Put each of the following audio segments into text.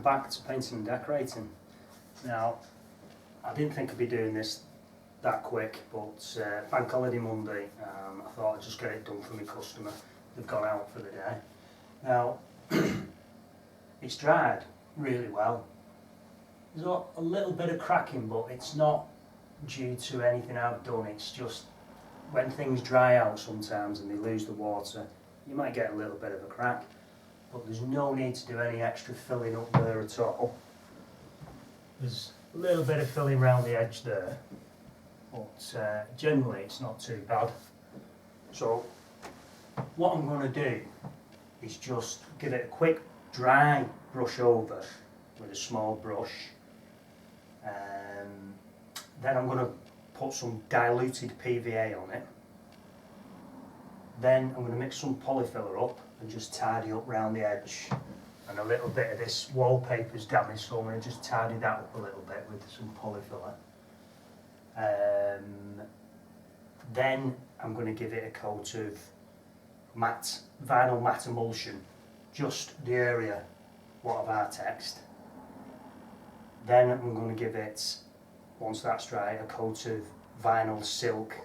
back to painting and decorating. Now, I didn't think I'd be doing this that quick, but Bank Holiday Monday, I thought I'd just get it done for my customer. They've gone out for the day. Now, it's dried really well. There's a little bit of cracking, but it's not due to anything I've done. It's just when things dry out sometimes and they lose the water, you might get a little bit of a crack. But there's no need to do any extra filling up there at all. There's a little bit of filling around the edge there, but generally it's not too bad. So what I'm going to do is just give it a quick dry brush over with a small brush. Then I'm going to put some diluted PVA on it. Then I'm going to mix some polyfiller up and just tidy up round the edge. And a little bit of this wallpaper's damaged, so I'm going to just tidy that up a little bit with some polyfiller. Then I'm going to give it a coat of vinyl matte emulsion, just the area what I've Artexed. Then I'm going to give it, once that's dry, a coat of vinyl silk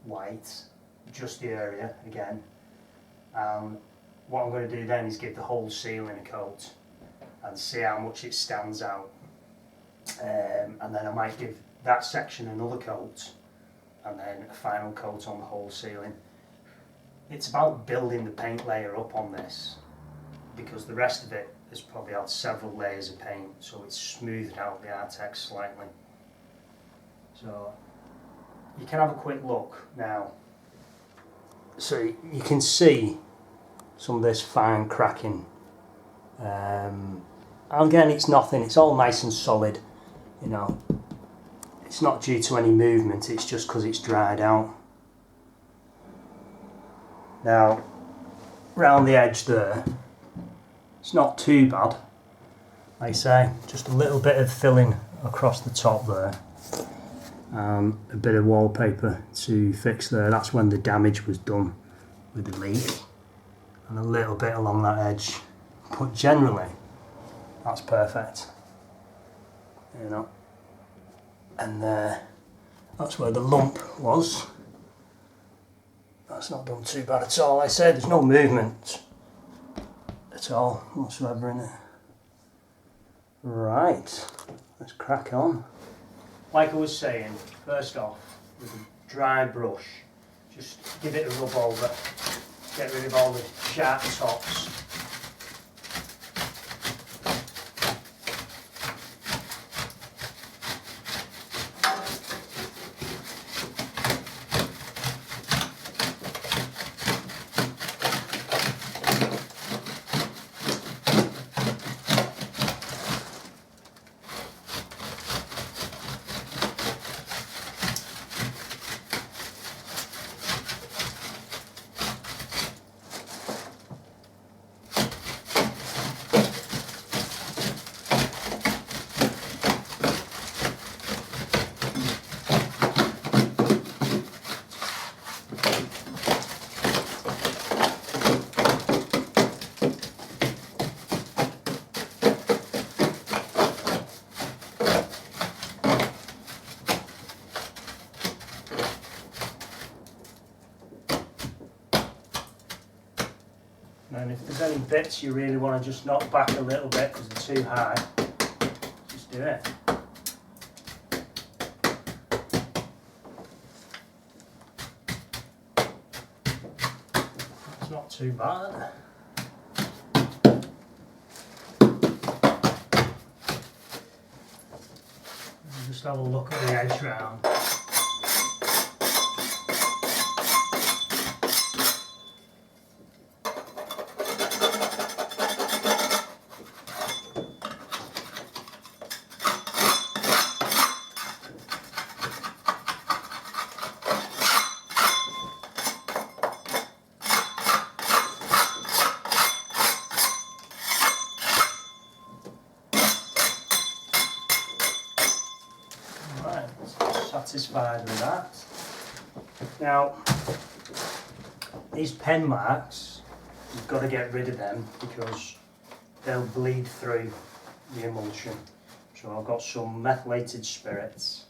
white, just the area again. What I'm going to do then is give the whole ceiling a coat and see how much it stands out. And then I might give that section another coat and then a final coat on the whole ceiling. It's about building the paint layer up on this, because the rest of it has probably had several layers of paint, so it's smoothed out the Artex slightly. So you can have a quick look now. So you can see some of this fine cracking. Again, it's nothing, it's all nice and solid, you know. It's not due to any movement, it's just because it's dried out. Now, round the edge there, it's not too bad. Like I say, just a little bit of filling across the top there. A bit of wallpaper to fix there. That's when the damage was done with the leak. And a little bit along that edge. But generally, that's perfect. You know. And that's where the lump was. That's not done too bad at all. Like I said, there's no movement at all whatsoever in it. Right, let's crack on. Like I was saying, first off, with a dry brush, just give it a rub over, get rid of all the sharp tops. And if there's any bits you really want to just knock back a little bit because they're too high, just do it. It's not too bad. Just have a look at the edge round. Satisfied with that. Now, these pen marks, you've got to get rid of them because they'll bleed through the emulsion. So I've got some methylated spirits,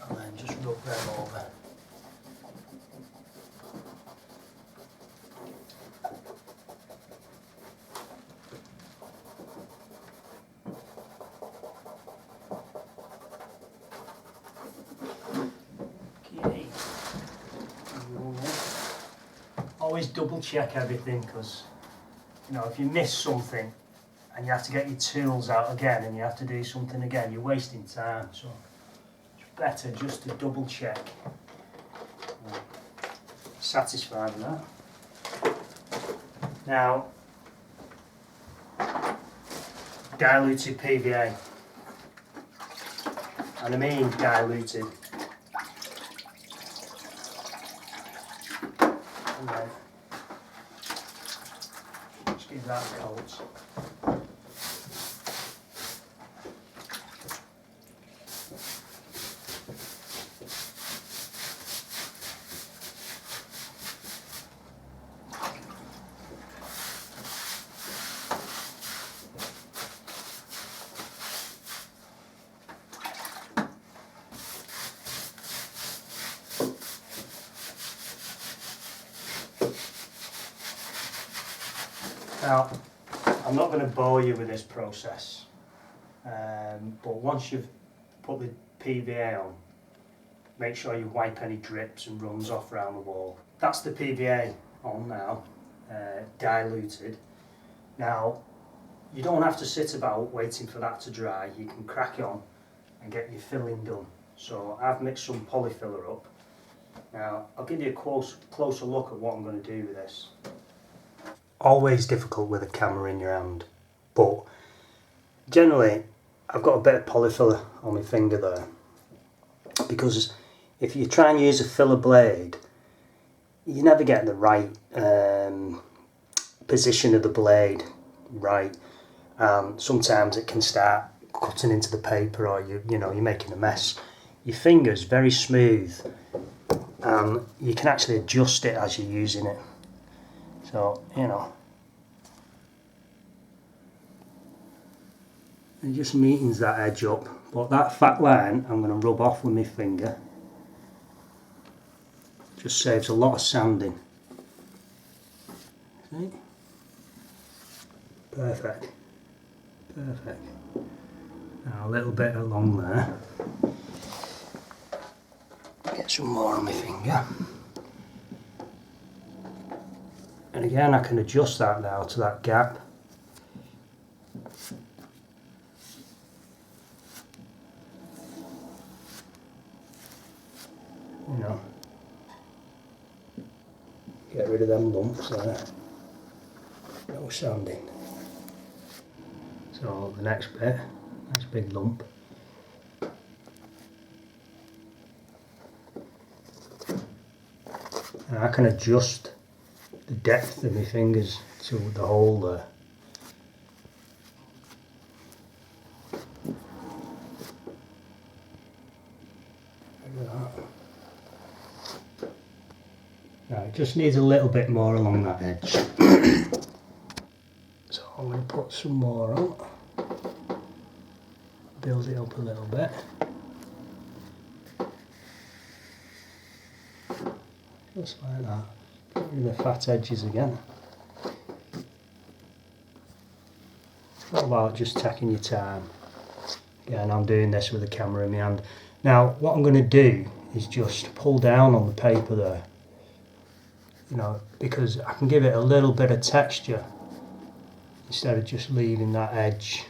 and then just rub them over. Okay. Always double check everything, because you know, if you miss something and you have to get your tools out again and you have to do something again, you're wasting time. So it's better just to double check. Satisfied with that. Now, diluted PVA, and I mean diluted. And then just give that a coat. Now, I'm not going to bore you with this process, but once you've put the PVA on, make sure you wipe any drips and runs off around the wall. That's the PVA on now, diluted. Now, you don't have to sit about waiting for that to dry. You can crack on and get your filling done. So I've mixed some polyfiller up. Now, I'll give you a closer look at what I'm going to do with this. Always difficult with a camera in your hand, but generally I've got a bit of polyfiller on my finger there, because if you try and use a filler blade, you never get the right position of the blade right. Sometimes it can start cutting into the paper, or you're making a mess. Your finger's very smooth and you can actually adjust it as you're using it. So, it just neatens that edge up. But that fat line I'm going to rub off with my finger. Just saves a lot of sanding. See? Perfect. Perfect. Now a little bit along there. Get some more on my finger. And again, I can adjust that now to that gap. Get rid of them lumps there. No sanding. So the next bit, next big lump. And I can adjust the depth of my fingers to the hole there. Look at that. Now it just needs a little bit more along that edge. So I'm going to put some more on. Build it up a little bit. Just like that. Get rid of the fat edges again. It's all about just taking your time. Again, I'm doing this with the camera in my hand. Now, what I'm going to do is just pull down on the paper there. Because I can give it a little bit of texture instead of just leaving that edge.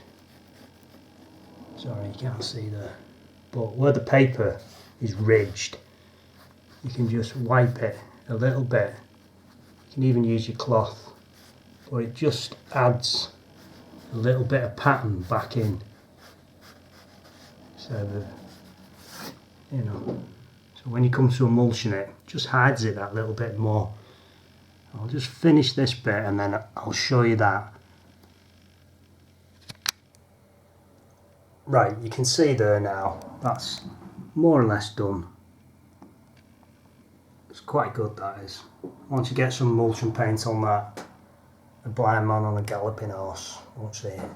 Sorry, you can't see there. But where the paper is ridged, you can just wipe it a little bit. You can even use your cloth, but it just adds a little bit of pattern back in. So so when you come to emulsion it, just hides it that little bit more. I'll just finish this bit and then I'll show you that. Right, you can see there now, that's more or less done. It's quite good, that is. Once you get some emulsion paint on that, a blind man on a galloping horse. What's here?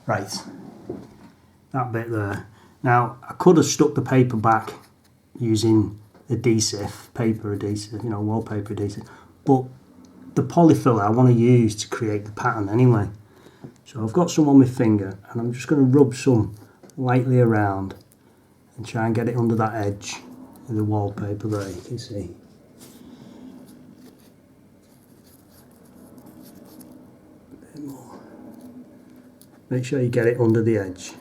Right, that bit there. Now, I could have stuck the paper back using adhesive, paper adhesive, you know, wallpaper adhesive, but the polyfiller I want to use to create the pattern anyway. So I've got some on my finger and I'm just going to rub some lightly around and try and get it under that edge of the wallpaper there, you can see. A bit more. Make sure you get it under the edge.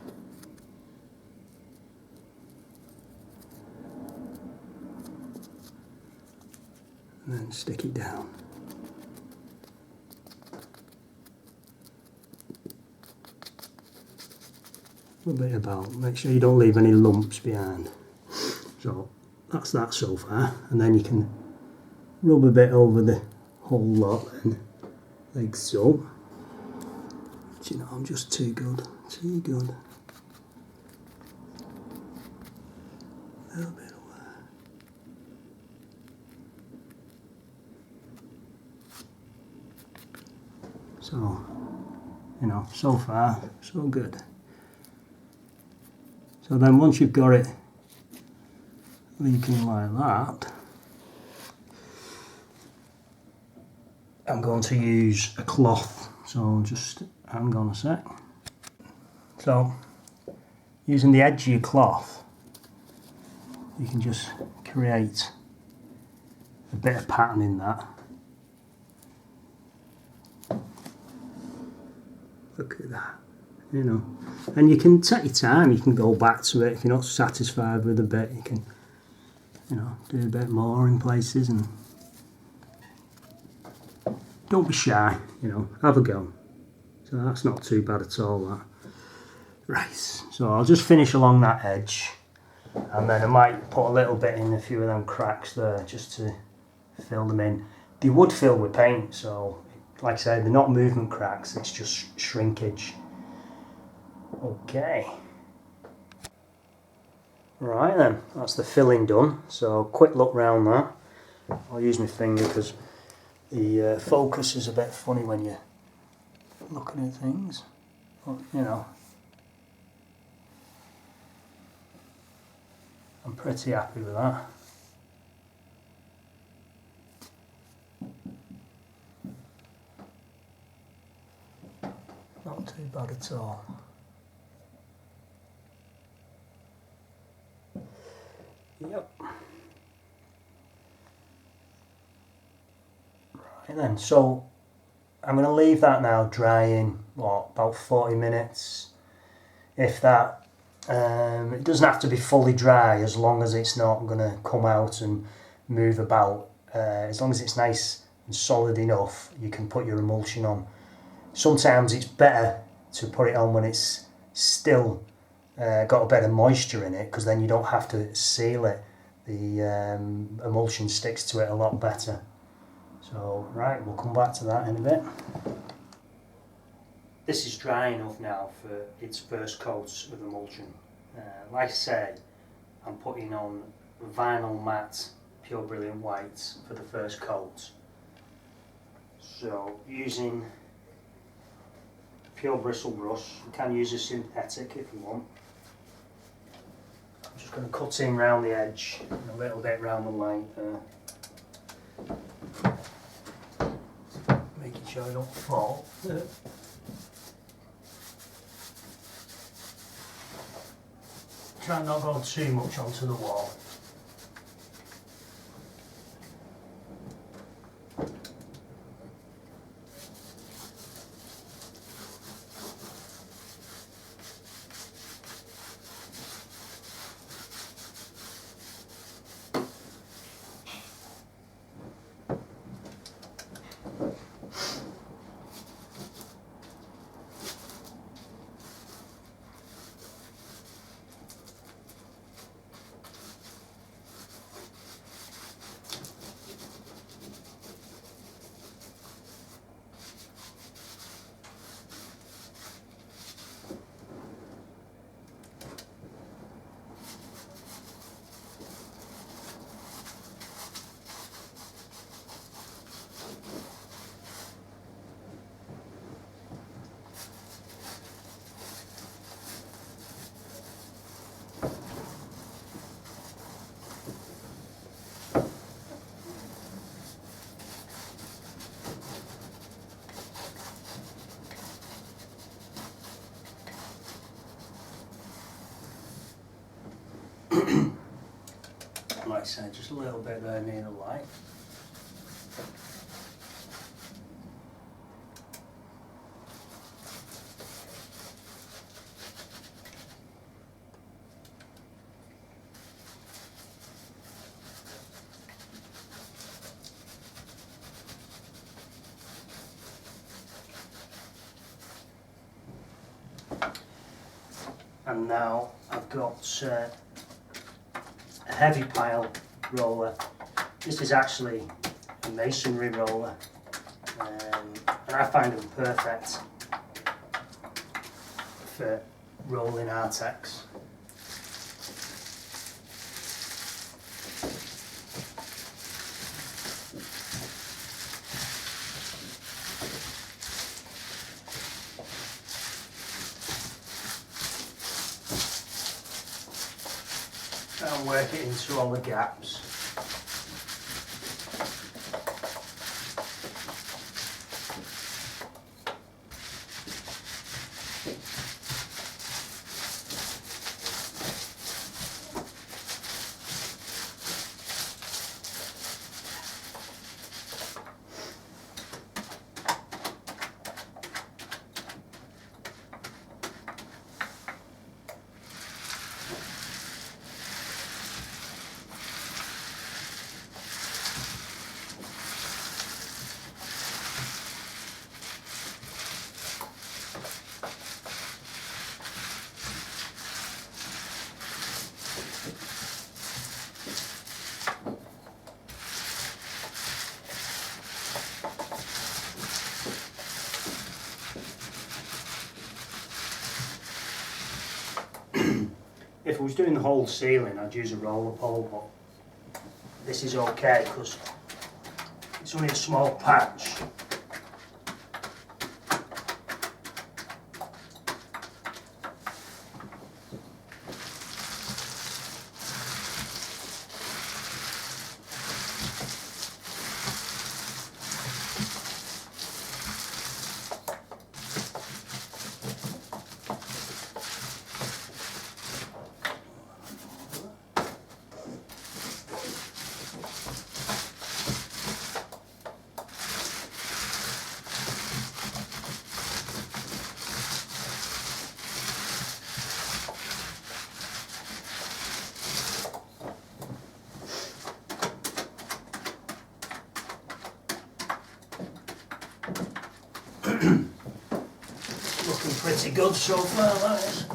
And then stick it down. A bit about, make sure you don't leave any lumps behind. So that's that so far, and then you can rub a bit over the whole lot and like so. Do you know, I'm just too good, too good. A little bit of that. So, you know, so far so good. So then once you've got it leaking like that, I'm going to use a cloth. So just hang on a sec. So using the edge of your cloth, you can just create a bit of pattern in that. Look at that. You know, and you can take your time, you can go back to it if you're not satisfied with a bit, you can, you know, do a bit more in places, and don't be shy, you know, have a go. So that's not too bad at all, that. Right, so I'll just finish along that edge, and then I might put a little bit in a few of them cracks there just to fill them in. They would fill with paint, so like I said, they're not movement cracks, it's just shrinkage. Okay, right then, that's the filling done. So quick look round that. I'll use my finger because the focus is a bit funny when you're looking at things, but you know, I'm pretty happy with that. Not too bad at all. Yep. Right then, so I'm going to leave that now drying, what, about 40 minutes, if that. It doesn't have to be fully dry as long as it's not going to come out and move about. As long as it's nice and solid enough, you can put your emulsion on. Sometimes it's better to put it on when it's still got a bit of moisture in it, because then you don't have to seal it. The emulsion sticks to it a lot better. So right, we'll come back to that in a bit. This is dry enough now for its first coats of emulsion. Like I said, I'm putting on vinyl matte pure brilliant white for the first coat. So using pure bristle brush, you can use a synthetic if you want. I'm just going to cut in round the edge and a little bit round the line there. Making sure I don't fall. Try not to go too much onto the wall. like I said, just a little bit there near the light. And now I've got a heavy pile roller. This is actually a masonry roller, and I find them perfect for rolling Artex. And work it into all the gaps. If I was doing the whole ceiling, I'd use a roller pole, but this is okay because it's only a small patch. Looking pretty good so far, that is.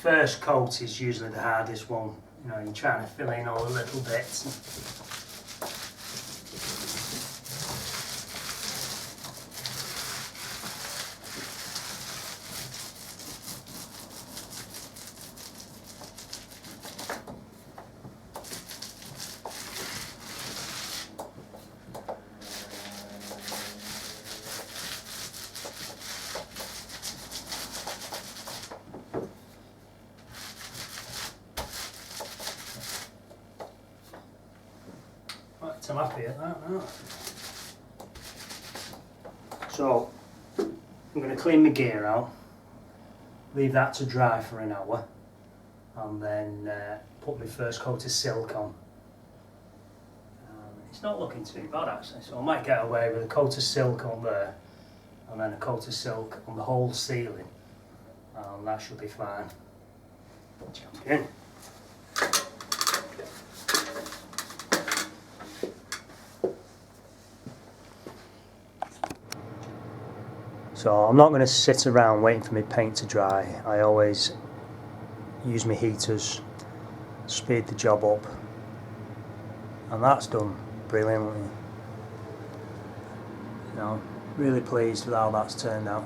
First coat is usually the hardest one. You know, you're trying to fill in all the little bits. Right, I'm happy at that now. So, I'm going to clean my gear out, leave that to dry for an hour, and then put my first coat of silk on. It's not looking too bad actually, so I might get away with a coat of silk on there, and then a coat of silk on the whole ceiling, and that should be fine. Jump in. So I'm not going to sit around waiting for my paint to dry. I always use my heaters, speed the job up, and that's done brilliantly. You know, really pleased with how that's turned out.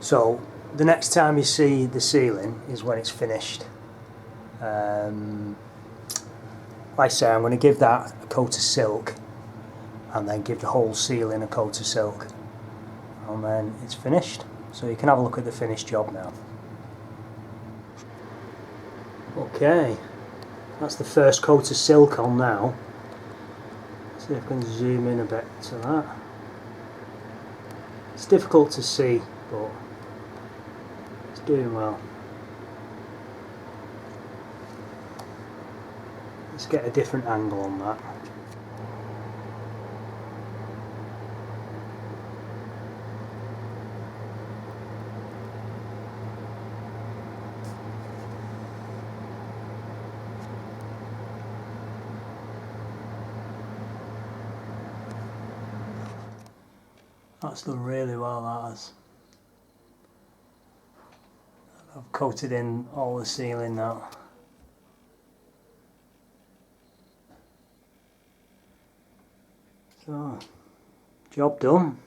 So the next time you see the ceiling is when it's finished. Like I say, I'm going to give that a coat of silk and then give the whole ceiling a coat of silk, and then it's finished. So you can have a look at the finished job now. Okay, that's the first coat of silk on now. See if I can zoom in a bit to that. It's difficult to see, but it's doing well. Let's get a different angle on that. That's done really well, that has. I've coated in all the ceiling now. So, job done.